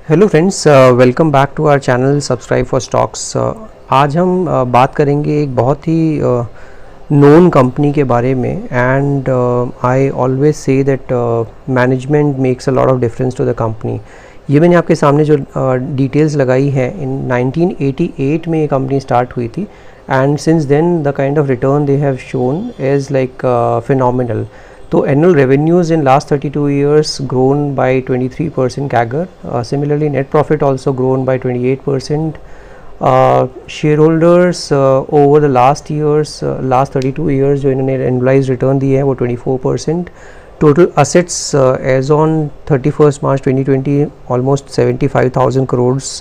Hello friends, welcome back to our channel subscribe for stocks. आज हम बात करेंगे एक बहुत ही नोन कंपनी के बारे में। And I always say that management makes a lot of difference to the company. ये मैंने आपके सामने जो डिटेल्स लगाई है, इन 1988 में ये कंपनी स्टार्ट हुई थी and since then the kind of return they have shown is like phenomenal. तो annual revenues in last 32 years grown by 23% CAGR. Similarly, net profit also grown by 28%. Shareholders over the last 32 years जो इन्होंने annualized return दी है वो 24%. Total assets as on 31st March 2020 almost 75,000 crores.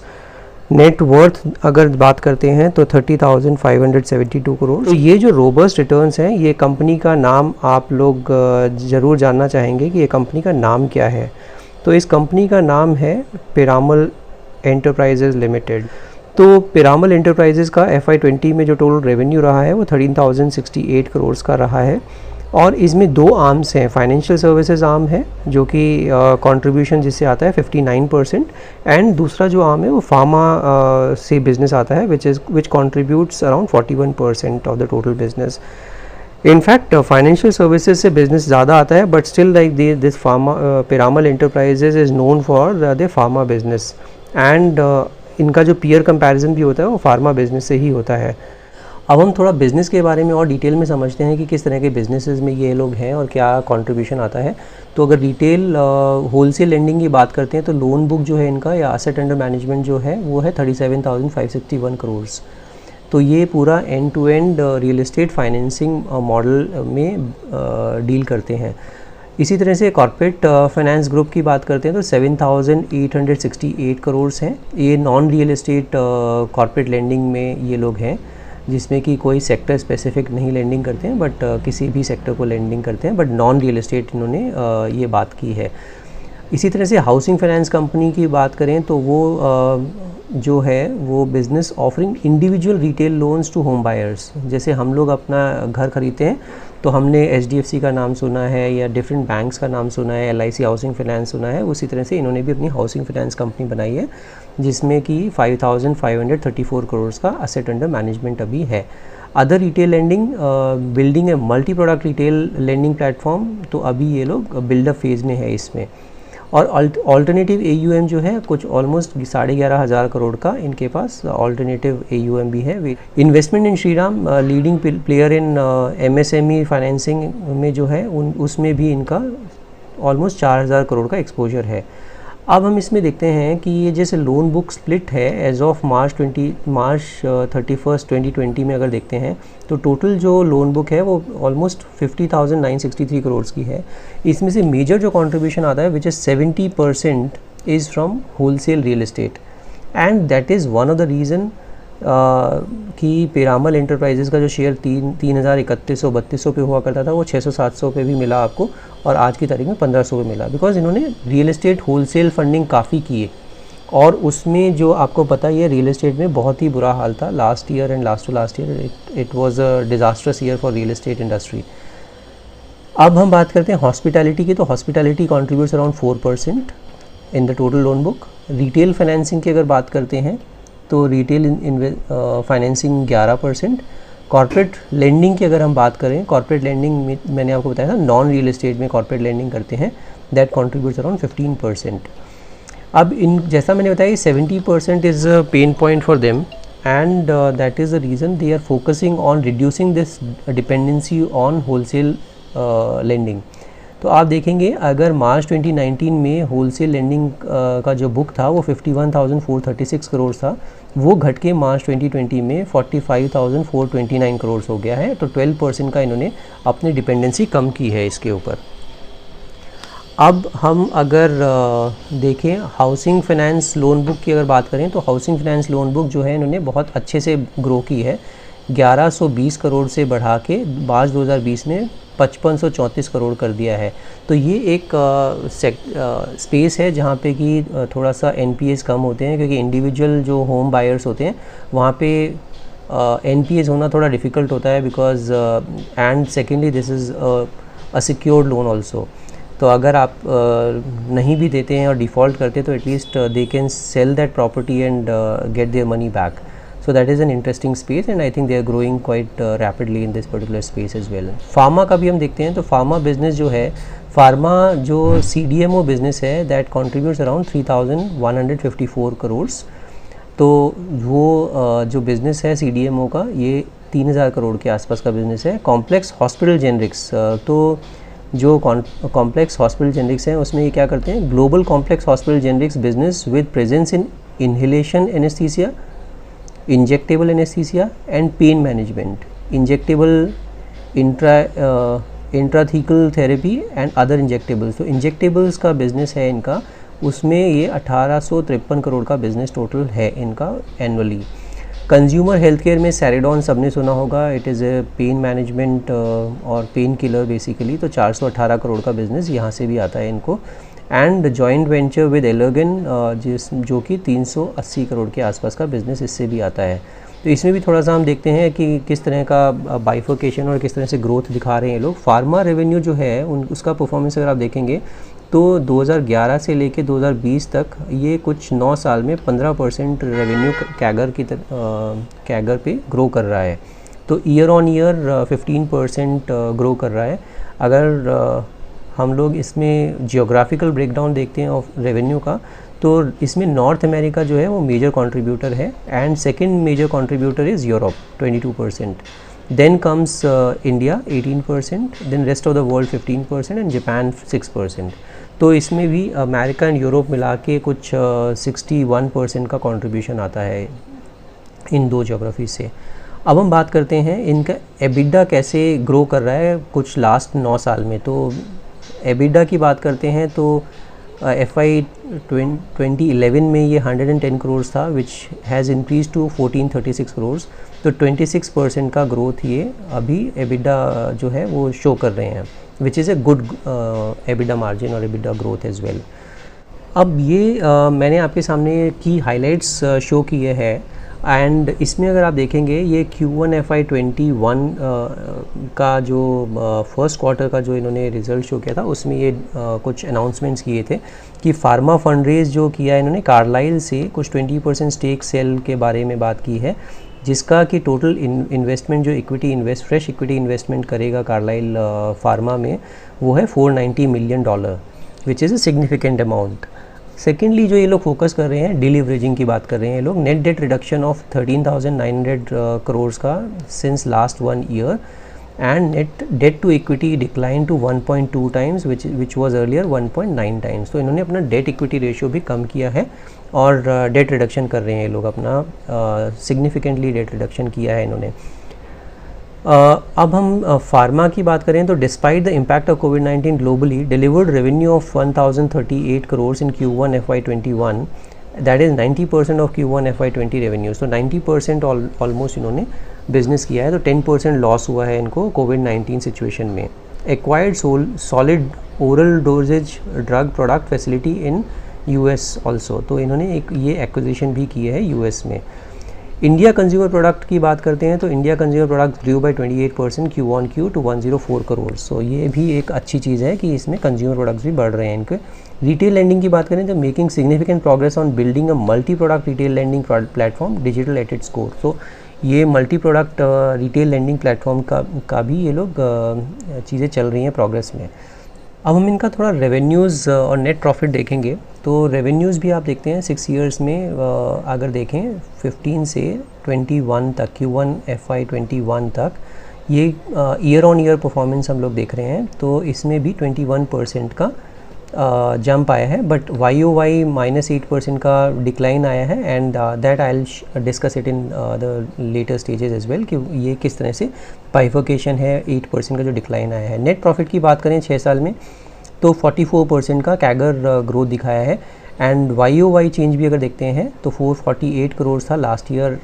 Net worth अगर बात करते हैं तो 30,572 करोड़। तो ये जो रोबस्ट रिटर्न्स हैं, ये कंपनी का नाम आप लोग ज़रूर जानना चाहेंगे कि ये कंपनी का नाम क्या है। तो इस कंपनी का नाम है पिरामल एंटरप्राइजेज़ लिमिटेड। तो पिरामल एंटरप्राइजेज़ का FY20 में जो टोटल रेवेन्यू रहा है वो 13,068 करोड़ का रहा है। और इसमें दो आर्म्स हैं। फाइनेंशियल सर्विसेज आर्म है जो कि कंट्रीब्यूशन जिससे आता है 59%, एंड दूसरा जो आर्म है वो फार्मा से बिजनेस आता है which contributes around 41% of the total business. In fact financial services से बिजनेस ज़्यादा आता है, but still like this pharma Piramal enterprises is known for the pharma business. And इनका जो पीयर कंपैरिजन भी होता है वो फार्मा बिजनेस से ही होता है। अब हम थोड़ा बिज़नेस के बारे में और डिटेल में समझते हैं कि किस तरह के बिज़नेसेस में ये लोग हैं और क्या कंट्रीब्यूशन आता है। तो अगर रिटेल होलसेल लेंडिंग की बात करते हैं तो लोन बुक जो है इनका या एसेट अंडर मैनेजमेंट जो है वो है 37,561 करोड़। तो ये पूरा end to end real estate financing model में डील करते हैं। इसी तरह से कॉर्पोरेट फाइनेंस ग्रुप की बात करते हैं तो 7,868 करोड़ हैं। ये non real estate corporate lending में ये लोग हैं, जिसमें कि कोई सेक्टर स्पेसिफिक नहीं लेंडिंग करते हैं, बट किसी भी सेक्टर को लेंडिंग करते हैं, बट नॉन रियल एस्टेट इन्होंने ये बात की है। इसी तरह से हाउसिंग फाइनेंस कंपनी की बात करें तो वो जो है वो business offering individual retail loans to home buyers. जैसे हम लोग अपना घर खरीदते हैं तो हमने HDFC का नाम सुना है या डिफरेंट बैंक्स का नाम सुना है, LIC हाउसिंग फाइनेंस सुना है। उसी तरह से इन्होंने भी अपनी हाउसिंग फाइनेंस कंपनी बनाई है जिसमें कि 5,534 करोड़ का असेट अंडर मैनेजमेंट अभी है। Other retail lending, building a multi product retail lending platform, तो अभी ये लोग बिल्डअप फेज़ में है इसमें। और ऑल्टरनेटिव AUM जो है कुछ ऑलमोस्ट 11,500 करोड़ का इनके पास ऑल्टरनेटिव AUM भी है। Investment in Shriram, leading player in MSME financing में जो है उसमें भी इनका ऑलमोस्ट 4,000 करोड़ का एक्सपोजर है। अब हम इसमें देखते हैं कि ये जैसे लोन बुक स्प्लिट है एज ऑफ मार्च 31st 2020 में अगर देखते हैं तो टोटल जो लोन बुक है वो ऑलमोस्ट 50,963 करोड़ की है। इसमें से मेजर जो कंट्रीब्यूशन आता है which is 70% is from wholesale real estate, and that is one of the reason कि पिरामल एंटरप्राइजेज़ का जो शेयर 3,3100-3200 पे हुआ करता था वो 600-700 पे भी मिला आपको, और आज की तारीख में 1,500 पे मिला, बिकॉज इन्होंने रियल एस्टेट होलसेल फंडिंग काफ़ी की है। और उसमें जो आपको पता ही है रियल एस्टेट में बहुत ही बुरा हाल था last year and last to last year it was a disastrous year for real estate industry. अब हम बात करते हैं हॉस्पिटैलिटी की, तो hospitality contributes around 4% in the total loan book. Retail financing की अगर बात करते हैं तो रिटेल फाइनेंसिंग 11%। कॉर्पोरेट लेंडिंग की अगर हम बात करें, कॉर्पोरेट लेंडिंग में मैंने आपको बताया था नॉन रियल एस्टेट में कॉर्पोरेट लेंडिंग करते हैं, दैट कॉन्ट्रीब्यूट्स अराउंड 15%। अब इन जैसा मैंने बताया 70% is a pain point for them, and that is the reason they are focusing on reducing this dependency on wholesale lending. तो आप देखेंगे अगर मार्च 2019 में होलसेल लेंडिंग का जो बुक था वो 51,436 करोड़ था, वो घट के मार्च 2020 में 45,429 करोड़ हो गया है। तो 12% का इन्होंने अपनी डिपेंडेंसी कम की है इसके ऊपर। अब हम अगर देखें हाउसिंग फाइनेंस लोन बुक की अगर बात करें तो हाउसिंग फाइनेंस लोन बुक जो है इन्होंने बहुत अच्छे से ग्रो की है। 1120 करोड़ से बढ़ा के मार्च 2020 में 5534 करोड़ कर दिया है। तो ये एक स्पेस है जहाँ पे कि थोड़ा सा NPAs कम होते हैं, क्योंकि इंडिविजुअल जो होम बायर्स होते हैं वहाँ पे NPAs होना थोड़ा डिफ़िकल्ट होता है, because and secondly this is a secured loan also. तो अगर आप नहीं भी देते हैं और डिफ़ॉल्ट करते हैं तो at least they can sell that property and get their money back. So that is an interesting space and I think they are growing quite rapidly in this particular space as well. Pharma का भी हम देखते हैं तो pharma business जो है, pharma जो CDMO business है दैट कॉन्ट्रीब्यूट्स अराउंड 3,154 करोर्स. तो वो जो बिज़नेस है CDMO का ये 3,000 करोड़ के आसपास का बिज़नेस है. कॉम्प्लेक्स हॉस्पिटल जेनरिक्स, तो जो कॉम्प्लेक्स हॉस्पिटल जेनरिक्स हैं उसमें ये क्या करते हैं, global complex hospital generics business with presence in inhalation anaesthesia, injectable anaesthesia and pain management, injectable intrathecal therapy and other injectables. तो इंजेक्टेबल्स का बिज़नेस है इनका, उसमें ये 1853 करोड़ का बिज़नेस टोटल है इनका एनुअली. कंज्यूमर हेल्थ केयर में सैरिडॉन सबने सुना होगा, it is a pain management और पेन किलर बेसिकली. तो 418 करोड़ का बिज़नेस यहाँ से भी आता है इनको. एंड जॉइंट वेंचर विद एलोगन जो कि 380 करोड़ के आसपास का बिज़नेस इससे भी आता है. तो इसमें भी थोड़ा सा हम देखते हैं कि किस तरह का बाइफर्केशन और किस तरह से ग्रोथ दिखा रहे हैं लोग. फार्मा रेवेन्यू जो है उसका परफॉर्मेंस अगर आप देखेंगे तो 2011 से लेके 2020 तक ये कुछ 9 साल में 15% रेवेन्यू कैगर पे ग्रो कर रहा है. तो ईयर ऑन ईयर 15% ग्रो कर रहा है. अगर हम लोग इसमें जियोग्राफिकल ब्रेकडाउन देखते हैं ऑफ रेवेन्यू का, तो इसमें नॉर्थ अमेरिका जो है वो मेजर कंट्रीब्यूटर है and second major contributor is Europe 22%. Then comes India 18%, then rest of the world 15% and Japan 6%. तो इसमें भी अमेरिका एंड यूरोप मिला के कुछ 61% का कंट्रीब्यूशन आता है इन दो ज्योग्राफी से. अब हम बात करते हैं इनका एबिडा कैसे ग्रो कर रहा है कुछ लास्ट 9 साल में. तो एबिडा की बात करते हैं तो FY 2011 में ये 110 करोड़ था which has increase to 1436 crore. तो 26% का ग्रोथ ये अभी एबिडा जो है वो शो कर रहे हैं, which is a good EBITDA margin और एबिडा ग्रोथ एज वेल. अब ये मैंने आपके सामने की हाइलाइट्स शो किए हैं एंड इसमें अगर आप देखेंगे ये Q1 FY 21 का जो फर्स्ट क्वार्टर का जो इन्होंने रिज़ल्ट शो किया था उसमें ये कुछ अनाउंसमेंट्स किए थे कि फार्मा फंड रेज जो किया है इन्होंने कार्लाइल से कुछ 20% स्टेक सेल के बारे में बात की है, जिसका कि टोटल इन्वेस्टमेंट जो फ्रेश इक्विटी इन्वेस्टमेंट करेगा कार्लाइल फार्मा में वो है $490 million, which is a significant amount. Secondly जो ये लोग फोकस कर रहे हैं डिलीवरेजिंग की बात कर रहे हैं ये लोग. Net debt reduction of 13,900 crore का since last 1 year and net debt to equity decline to 1.2 times which was earlier 1.9 times. तो इन्होंने अपना डेट इक्विटी रेशियो भी कम किया है और डेट रिडक्शन कर रहे हैं ये लोग, अपना सिग्निफिकेंटली डेट रिडक्शन किया है इन्होंने. अब हम फार्मा की बात करें तो despite the impact of covid globally delivered revenue of 1,038 crore in Q1 FY 21, that is 90% of Q1 FY 20 revenues. तो 90% ऑलमोस्ट इन्होंने बिजनेस किया है. तो 10% लॉस हुआ है इनको कोविड-19 सिचुएशन में. Acquired solid oral dosages drug product facility in US also. तो इन्होंने एक ये एक्विजिशन भी की है US में. इंडिया कंज्यूमर प्रोडक्ट की बात करते हैं तो India consumer product grew by 28% Q1Q to 104 crore. So ये भी एक अच्छी चीज़ है कि इसमें कंज्यूमर प्रोडक्ट्स भी बढ़ रहे हैं इनके. रिटेल लैंडिंग की बात करें तो making significant progress on building a multi product retail landing platform digital at its core. तो ये multi product retail landing platform का भी ये लोग चीज़ें चल रही हैं प्रोग्रेस में. अब हम इनका थोड़ा रेवेन्यूज़ और नेट प्रॉफिट देखेंगे. तो रेवेन्यूज़ भी आप देखते हैं 6 ईयर्स में अगर देखें 15 से 21 तक Q1 FY 21 तक ये ईयर ऑन ईयर परफॉर्मेंस हम लोग देख रहे हैं. तो इसमें भी 21% का जंप आया है, बट YOY -8% का डिक्लाइन आया है and that I will discuss it in the later stages as well कि ये किस तरह से बाइफर्केशन है. 8% का जो डिक्लाइन आया है. नेट प्रॉफिट की बात करें 6 साल में तो 44% का कैगर ग्रोथ दिखाया है एंड YOY चेंज भी अगर देखते हैं तो 448 करोड़ था लास्ट ईयर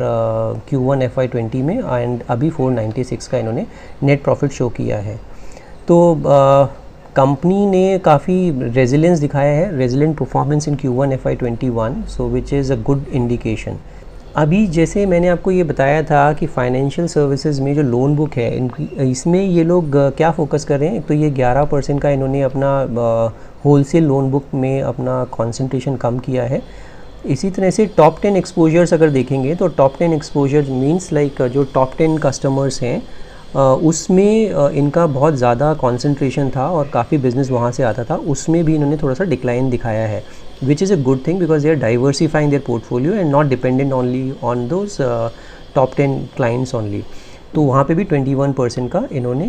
Q1 FY 20 में एंड अभी 496 का इन्होंने नेट प्रॉफिट शो किया है. तो कंपनी ने काफ़ी रेजिलेंस दिखाया है, resilient performance in Q1 FY 21, so which is a good indication. अभी जैसे मैंने आपको ये बताया था कि फाइनेंशियल सर्विसेज में जो लोन बुक है इसमें ये लोग क्या फोकस कर रहे हैं, तो ये 11% का इन्होंने अपना होलसेल लोन बुक में अपना कंसंट्रेशन कम किया है। इसी तरह से टॉप 10 एक्सपोजर्स अगर देखेंगे तो टॉप 10 एक्सपोजर मींस लाइक जो टॉप 10 कस्टमर्स हैं उसमें इनका बहुत ज़्यादा कंसंट्रेशन था और काफ़ी बिजनेस वहाँ से आता था, उसमें भी इन्होंने थोड़ा सा डिक्लाइन दिखाया है, which is a good thing because they are diversifying their portfolio and not dependent only on those top 10 clients only। तो वहाँ पे भी 21% का इन्होंने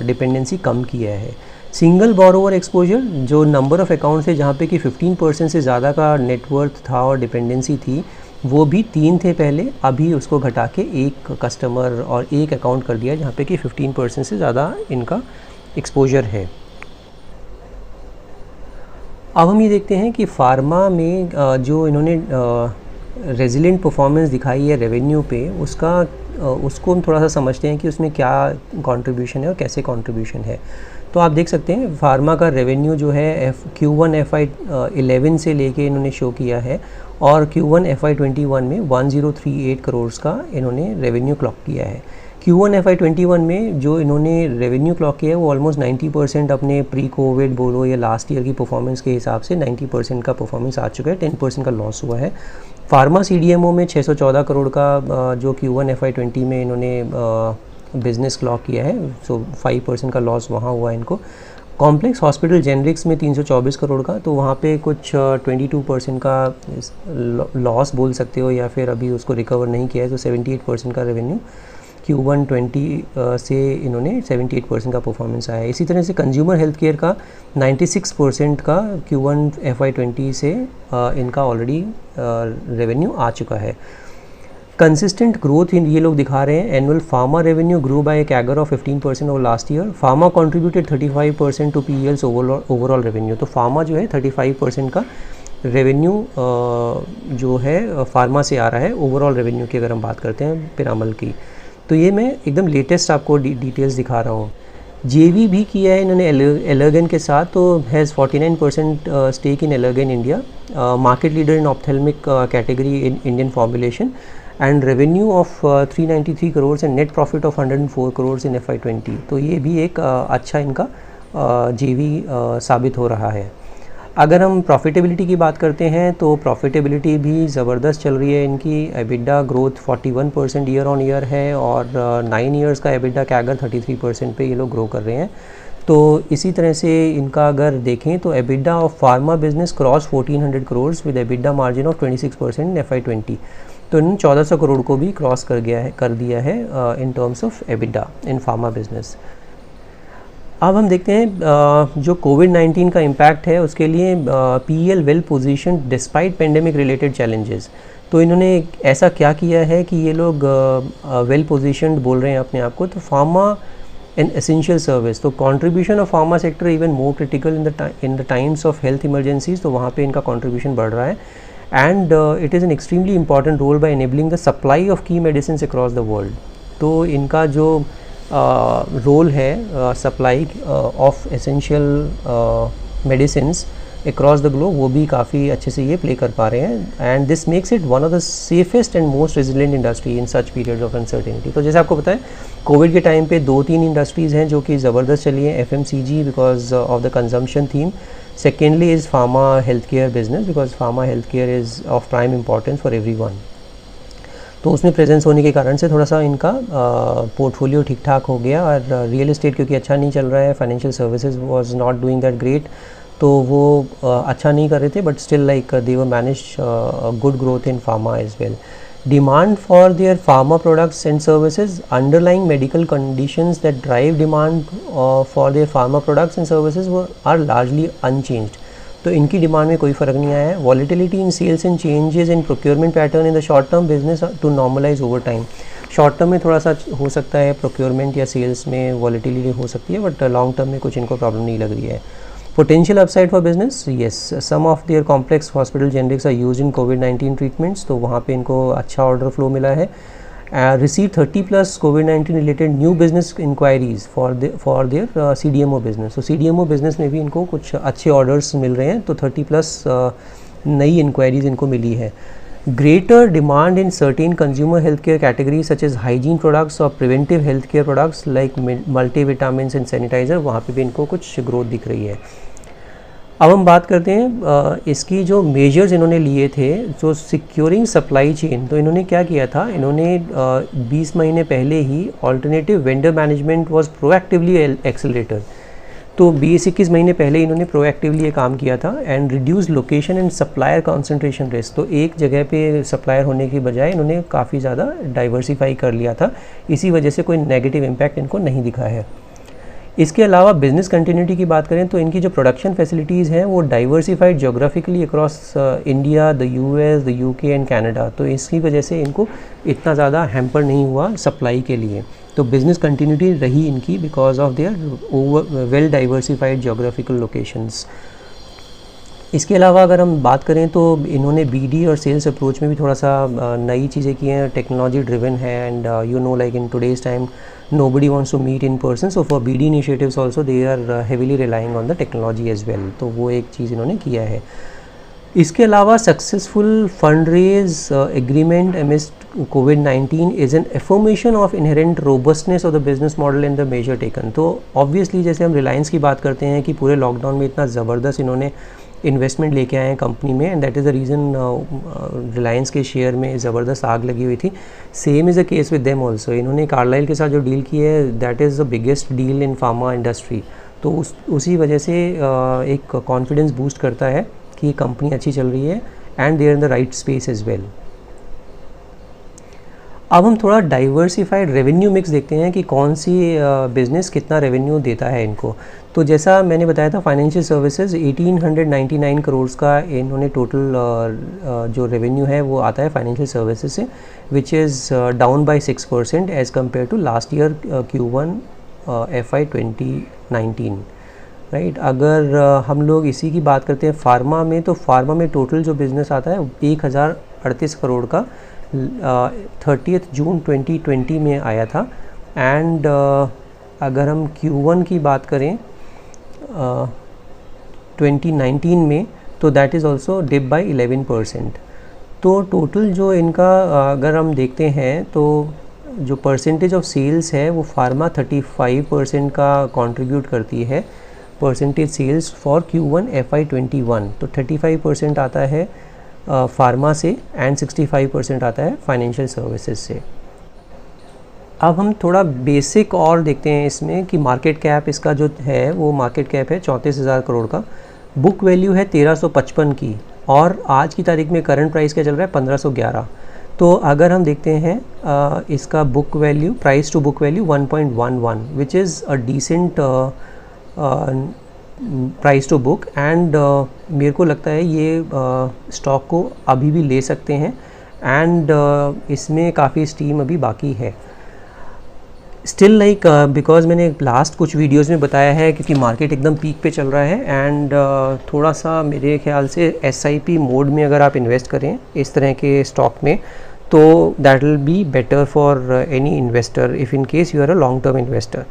डिपेंडेंसी कम किया है। सिंगल बोरोवर एक्सपोजर जो नंबर ऑफ़ अकाउंट्स है जहाँ पे कि 15% से ज़्यादा का नेटवर्थ था और डिपेंडेंसी थी, वो भी 3 थे पहले, अभी उसको घटा के एक कस्टमर और एक अकाउंट कर दिया जहाँ पे कि 15% से ज़्यादा इनका एक्सपोजर है। अब हम ये देखते हैं कि फार्मा में जो इन्होंने रेजिलेंट परफॉर्मेंस दिखाई है रेवेन्यू पे, उसको हम थोड़ा सा समझते हैं कि उसमें क्या कंट्रीब्यूशन है और कैसे कंट्रीब्यूशन है। तो आप देख सकते हैं फार्मा का रेवेन्यू जो है Q1 FY11 से लेके इन्होंने शो किया है और Q1 FY21 में 1038 करोड़ का इन्होंने रेवेन्यू क्लॉक किया है। Q1 FY21 में जो इन्होंने रेवेन्यू क्लॉक किया है वो ऑलमोस्ट 90% अपने प्री कोविड बोलो या लास्ट ईयर की परफॉर्मेंस के हिसाब से 90% का परफॉर्मेंस आ चुका है, 10% का लॉस हुआ है। फार्मा CDMO में 614 करोड़ का जो Q1 FY20 में इन्होंने बिज़नेस क्लॉक किया है, सो 5% का लॉस वहाँ हुआ है इनको। कॉम्प्लेक्स हॉस्पिटल जेनरिक्स में 324 करोड़ का, तो वहाँ पे कुछ 22% का लॉस बोल सकते हो या फिर अभी उसको रिकवर नहीं किया है, तो 78% का रेवेन्यू Q1 20 से इन्होंने 78% का परफॉर्मेंस आया है। इसी तरह से कंज्यूमर हेल्थ केयर का 96% का Q1 FY20 से इनका ऑलरेडी रेवेन्यू आ चुका है। कंसिस्टेंट ग्रोथ ये लोग दिखा रहे हैं। Annual pharma revenue grow by a CAGR of 15% over last year. Pharma contributed 35% to PEL's overall revenue. तो फार्मा जो है 35% का रेवेन्यू जो है फार्मा से आ रहा है ओवरऑल रेवेन्यू की अगर हम बात करते हैं पिरामल की। तो ये मैं एकदम लेटेस्ट आपको डिटेल्स दिखा रहा हूँ। JV भी किया है इन्होंने एलर्गन के साथ, तो has 49% stake in Allergan India, market leader in ophthalmic category in Indian formulation and revenue of 393 crore and net profit of 104 crore in FY20। तो ये भी एक अच्छा इनका JV साबित हो रहा है। अगर हम प्रॉफिटेबिलिटी की बात करते हैं तो प्रॉफिटेबिलिटी भी ज़बरदस्त चल रही है इनकी। EBITDA growth 41% year on year है और 9 ईयर्स का EBITDA कैगर 33% पे ये लोग ग्रो कर रहे हैं। तो इसी तरह से इनका अगर देखें तो EBITDA of pharma business cross 1400 crore with EBITDA margin of 26% in FY20। तो इन्होंने 1400 करोड़ को भी क्रॉस कर दिया है इन terms of EBITDA in pharma business. अब हम देखते हैं जो कोविड-19 का इम्पैक्ट है उसके लिए PEL well position despite pandemic related challenges. तो इन्होंने ऐसा क्या किया है कि ये लोग वेल पोजीशनड बोल रहे हैं अपने आप को। तो फार्मा एन एसेंशियल सर्विस, तो contribution of pharma sector even more critical in the times of health emergencies, तो वहाँ पे इनका कंट्रीब्यूशन बढ़ रहा है। And it is an extremely important role by enabling the supply of key medicine across the world. तो इनका जो रोल है supply of essential medicines across the globe, वो भी काफ़ी अच्छे से ये प्ले कर पा रहे हैं। And this makes it one of the safest and most resilient industry in such periods of uncertainty. तो जैसे आपको पता है कोविड के टाइम पे 2-3 इंडस्ट्रीज़ हैं जो कि ज़बरदस्त चली हैं। FMCG because of the consumption theme, secondly is pharma health care business because pharma health care is of prime importance for everyone. तो उसमें प्रेजेंस होने के कारण से थोड़ा सा इनका पोर्टफोलियो ठीक ठाक हो गया। और रियल एस्टेट क्योंकि अच्छा नहीं चल रहा है, financial services was not doing that great, तो वो अच्छा नहीं कर रहे थे, but still like they were manage good growth in pharma as well. Demand for their pharma products and services, underlying medical conditions that drive demand for their pharma products and services are largely unchanged. तो इनकी demand में कोई फ़र्क नहीं आया है। Volatility in sales and changes in procurement pattern in the short term business to normalise over time. Short term में थोड़ा सा हो सकता है प्रोक्योरमेंट या सेल्स में वॉलिटिलिटी हो सकती है, बट लॉन्ग टर्म में कुछ इनको प्रॉब्लम नहीं लग रही है। Potential upside for business, yes, some of their complex hospital generics are use in कोविड-19 ट्रीटमेंट्स, तो वहाँ पे इनको अच्छा ऑर्डर फ्लो मिला है। Received 30+ COVID-19 related new business inquiries for their CDMO business। तो CDMO business में भी इनको कुछ अच्छे ऑर्डर्स मिल रहे हैं, तो 30+ नई इंक्वायरीज़ इनको मिली है। greater demand in certain consumer healthcare categories such as hygiene products or preventive healthcare products like multivitamins and sanitizer, वहाँ पे भी इनको कुछ ग्रोथ दिख रही है। अब हम बात करते हैं इसकी जो मेजर्स इन्होंने लिए थे, जो सिक्योरिंग सप्लाई चेन, तो इन्होंने क्या किया था, इन्होंने 20 महीने पहले ही alternative vendor management was proactively accelerator, तो 20-21 महीने पहले इन्होंने प्रोएक्टिवली ये काम किया था and reduce location and supplier concentration risk, तो एक जगह पे सप्लायर होने की बजाय इन्होंने काफ़ी ज़्यादा डाइवर्सिफाई कर लिया था, इसी वजह से कोई नेगेटिव इम्पैक्ट इनको नहीं दिखा है। इसके अलावा बिज़नेस कंटिन्यूटी की बात करें तो इनकी जो प्रोडक्शन फैसिलिटीज़ हैं वो diversified geographically across India, the US, the UK and Canada, तो इसकी वजह से इनको इतना ज़्यादा हैम्पर नहीं हुआ सप्लाई के लिए, तो बिज़नेस कंटिन्यूटी रही इनकी because of their well diversified geographical locations. इसके अलावा अगर हम बात करें तो इन्होंने बीडी और सेल्स अप्रोच में भी थोड़ा सा नई चीज़ें की हैं, टेक्नोलॉजी ड्रिवन है and you know like in today's time nobody wants to meet in person, so for BD initiatives also they are heavily relying on the technology as well, तो वो एक चीज़ इन्होंने किया है। इसके अलावा successful fund raise agreement amidst COVID-19 is an affirmation of inherent robustness of the business model and the measure taken, तो obviously जैसे हम रिलायंस की बात करते हैं कि पूरे लॉकडाउन में इतना ज़बरदस्त इन्होंने इन्वेस्टमेंट लेके आए हैं कंपनी में and that is the reason Reliance के शेयर में ज़बरदस्त आग लगी हुई थी। Same is a case with them also, इन्होंने कार्लाइल के साथ जो डील की है that is the biggest deal in pharma industry, तो उसी वजह से एक कॉन्फिडेंस बूस्ट करता है कि कंपनी अच्छी चल रही है and they are in the right space as well. अब हम थोड़ा डाइवर्सिफाइड रेवेन्यू मिक्स देखते हैं कि कौन सी बिज़नेस कितना रेवेन्यू देता है इनको। तो जैसा मैंने बताया था फाइनेंशियल सर्विसेज 1899 करोड़ का इन्होंने टोटल जो रेवेन्यू है वो आता है फाइनेंशियल सर्विसेज से, which is down by 6% as compare to last year Q1 FY 2019, right. अगर हम लोग इसी की बात करते हैं फार्मा में, तो फार्मा में टोटल जो बिज़नेस आता है 1038 करोड़ का 30 जून 2020 में आया था एंड अगर हम Q1 की बात करें 2019 में तो that is also dip by 11%। तो टोटल जो इनका अगर हम देखते हैं तो जो परसेंटेज ऑफ सेल्स है वो फार्मा 35% का कंट्रीब्यूट करती है, percentage sales for Q1 FY 21, तो 35% आता है फार्मा से एंड 65% आता है फाइनेंशियल सर्विसेज से। अब हम थोड़ा बेसिक और देखते हैं इसमें कि मार्केट कैप इसका जो है वो मार्केट कैप है 34,000 करोड़ का, बुक वैल्यू है 1355 की और आज की तारीख में करंट प्राइस क्या चल रहा है 1511। तो अगर हम देखते हैं इसका book value, price to book value 1.11 which is a decent price to book and मेरे को लगता है ये स्टॉक को अभी भी ले सकते हैं एंड इसमें काफ़ी स्टीम अभी बाकी है। स्टिल लाइक बिकॉज मैंने लास्ट कुछ वीडियोस में बताया है क्योंकि मार्केट एकदम पीक पे चल रहा है एंड थोड़ा सा मेरे ख्याल से SIP मोड में अगर आप इन्वेस्ट करें इस तरह के स्टॉक में तो that will be better for any investor if in case you are a long term investor.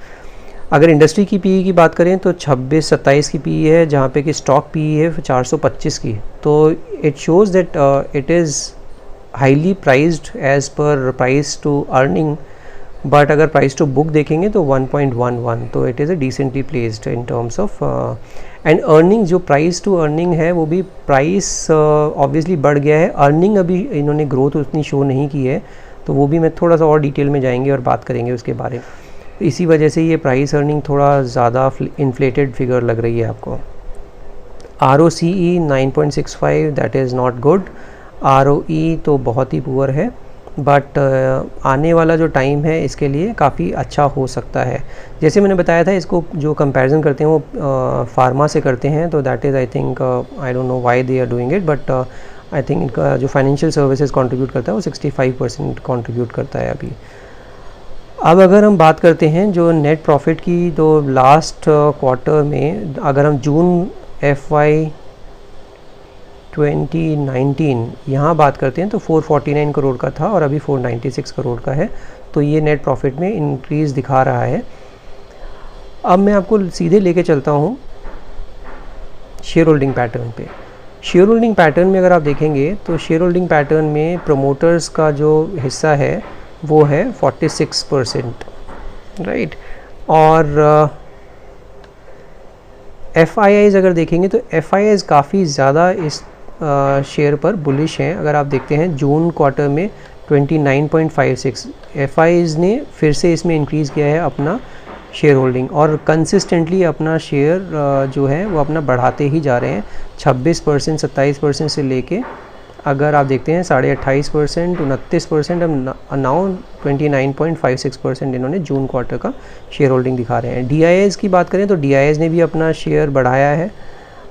अगर इंडस्ट्री की PE की बात करें तो 26-27 की PE है, जहाँ पे कि स्टॉक PE है 425 की, तो it shows that it is highly priced as per price to earning, but अगर प्राइस टू बुक देखेंगे तो 1.11, तो it is a decently placed in terms of and earning. जो प्राइस टू अर्निंग है वो भी प्राइस ऑब्वियसली बढ़ गया है, अर्निंग अभी इन्होंने ग्रोथ उतनी शो नहीं की है, तो वो भी मैं थोड़ा सा और डिटेल में जाएंगे और बात करेंगे उसके बारे में। इसी वजह से ये प्राइस अर्निंग थोड़ा ज़्यादा इन्फ्लेटेड फिगर लग रही है आपको। ROCE 9.65 that is not good, ROE तो बहुत ही पुअर है, बट आने वाला जो टाइम है इसके लिए काफ़ी अच्छा हो सकता है। जैसे मैंने बताया था इसको जो कंपैरिजन करते हैं वो फार्मा से करते हैं, तो that is I think I don't know why they are doing it, but I think इनका जो फाइनेंशियल सर्विसेज कंट्रीब्यूट करता है वो 65% कंट्रीब्यूट करता है अभी। अब अगर हम बात करते हैं जो नेट प्रॉफिट की, तो लास्ट क्वार्टर में अगर हम जून FY 2019 यहाँ बात करते हैं तो 449 करोड़ का था और अभी 496 करोड़ का है, तो ये नेट प्रॉफिट में इंक्रीज़ दिखा रहा है। अब मैं आपको सीधे लेके चलता हूँ शेयर होल्डिंग पैटर्न पे। शेयर होल्डिंग पैटर्न में अगर आप देखेंगे तो शेयर होल्डिंग पैटर्न में प्रोमोटर्स का जो हिस्सा है वो है 46%, राइट। और FIIs अगर देखेंगे तो FIIs काफ़ी ज़्यादा इस शेयर पर बुलिश हैं। अगर आप देखते हैं जून क्वार्टर में 29.56 FIIs ने फिर से इसमें इंक्रीज़ किया है अपना शेयर होल्डिंग, और कंसिस्टेंटली अपना शेयर जो है वो अपना बढ़ाते ही जा रहे हैं। 26%, 27% से लेके अगर आप देखते हैं 28.5%, 29%, अब नाउ 29.56% इन्होंने जून क्वार्टर का शेयर होल्डिंग दिखा रहे हैं। DIIs की बात करें तो DIIs ने भी अपना शेयर बढ़ाया है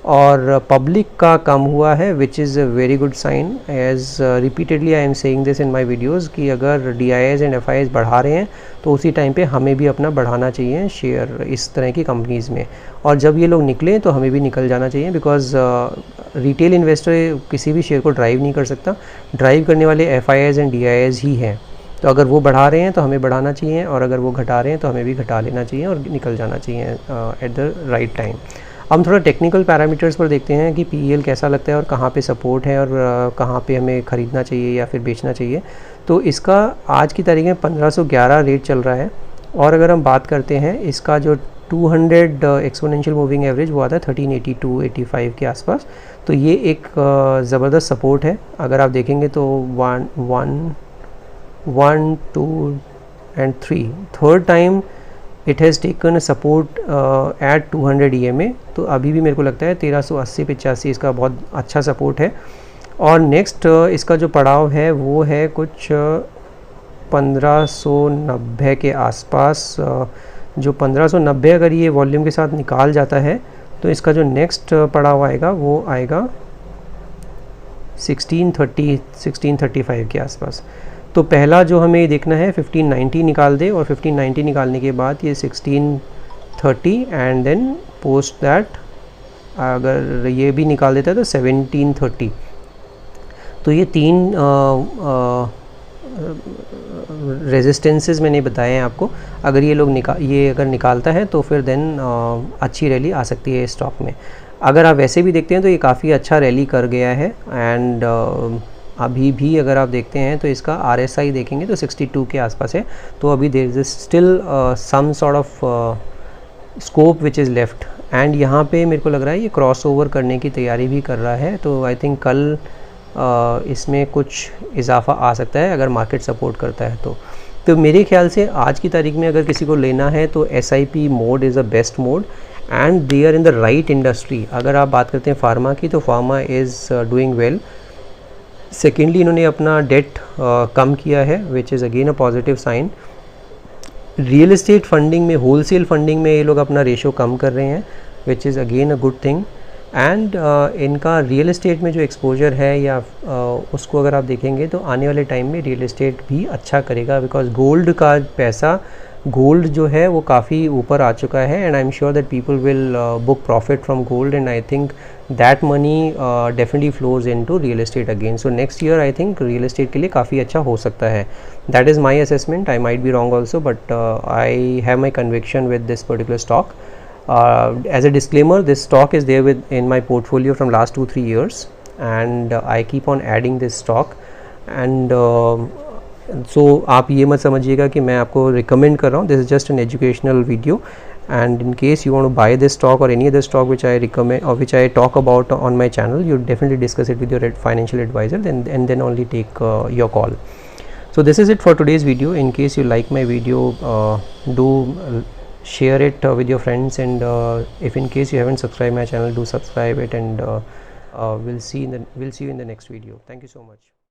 और पब्लिक का कम हुआ है, which is a very good sign. As repeatedly I am saying this in my videos कि अगर DIIs एंड FIIs बढ़ा रहे हैं तो उसी टाइम पे हमें भी अपना बढ़ाना चाहिए शेयर इस तरह की कंपनीज़ में, और जब ये लोग निकलें तो हमें भी निकल जाना चाहिए, बिकॉज रिटेल इन्वेस्टर किसी भी शेयर को ड्राइव नहीं कर सकता, ड्राइव करने वाले FIIs एंड DIIs ही हैं। तो अगर वो बढ़ा रहे हैं तो हमें बढ़ाना चाहिए, और अगर वो घटा रहे हैं तो हमें भी घटा लेना चाहिए और निकल जाना चाहिए एट द राइट टाइम। हम थोड़ा टेक्निकल पैरामीटर्स पर देखते हैं कि PEL कैसा लगता है और कहाँ पे सपोर्ट है और कहाँ पे हमें ख़रीदना चाहिए या फिर बेचना चाहिए। तो इसका आज की तारीख में 1511 रेट चल रहा है, और अगर हम बात करते हैं इसका जो 200 एक्सपोनेंशियल मूविंग एवरेज वो आता है 1382-85 के आसपास। तो ये एक ज़बरदस्त सपोर्ट है। अगर आप देखेंगे तो 1, 2 and 3 third time it has taken support at 200 EMA। तो अभी भी मेरे को लगता है 1380-85 इसका बहुत अच्छा सपोर्ट है। और नेक्स्ट इसका जो पड़ाव है वो है कुछ 1590 के आसपास। जो 1590 अगर ये वॉल्यूम के साथ निकाल जाता है तो इसका जो नेक्स्ट पड़ाव आएगा वो आएगा 1635 के आसपास। तो पहला जो हमें देखना है 1590 निकाल दे, और 1590 निकालने के बाद ये 1630 एंड देन पोस्ट दैट अगर ये भी निकाल देता है तो 1730। तो ये तीन रेजिस्टेंसेस मैंने बताए हैं आपको। अगर ये लोग अगर निकालता है तो फिर देन अच्छी रैली आ सकती है स्टॉक में। अगर आप वैसे भी देखते हैं तो ये काफ़ी अच्छा रैली कर गया है, एंड अभी भी अगर आप देखते हैं तो इसका RSI देखेंगे तो 62 के आसपास है। तो अभी there is still some sort of scope which is left, and यहाँ पे मेरे को लग रहा है ये क्रॉस ओवर करने की तैयारी भी कर रहा है। तो आई थिंक कल इसमें कुछ इजाफा आ सकता है अगर मार्केट सपोर्ट करता है तो मेरे ख्याल से आज की तारीख में अगर किसी को लेना है तो SIP mode is a best mode, and they are in the right industry. अगर आप बात करते हैं फार्मा की तो pharma is doing well. Secondly इन्होंने अपना डेट कम किया है which is again a positive sign. Real estate funding में, होलसेल फंडिंग में ये लोग अपना रेशो कम कर रहे हैं which is again a good thing. And इनका रियल एस्टेट में जो एक्सपोजर है या उसको अगर आप देखेंगे तो आने वाले टाइम में रियल एस्टेट भी अच्छा करेगा, बिकॉज गोल्ड का पैसा, गोल्ड जो है वो काफ़ी ऊपर आ चुका है, and I am sure that people will book profit from gold, and I think that money definitely flows into real estate again. So next year I think real estate के लिए काफ़ी अच्छा हो सकता है। That is my assessment, I might be wrong also, but I have my conviction with this particular stock. As a disclaimer, this stock is there in my portfolio from last 2-3 years, and I keep on adding this stock. And so आप ये मत समझिएगा कि मैं आपको recommend कर रहा हूँ. This is just an educational video, and in case you want to buy this stock or any other stock which I recommend or which I talk about on my channel, you definitely discuss it with your financial advisor, and then only take your call. So this is it for today's video. In case you like my video, do share it with your friends, and if in case you haven't subscribed my channel, do subscribe it, and we'll see you in the next video. Thank you so much.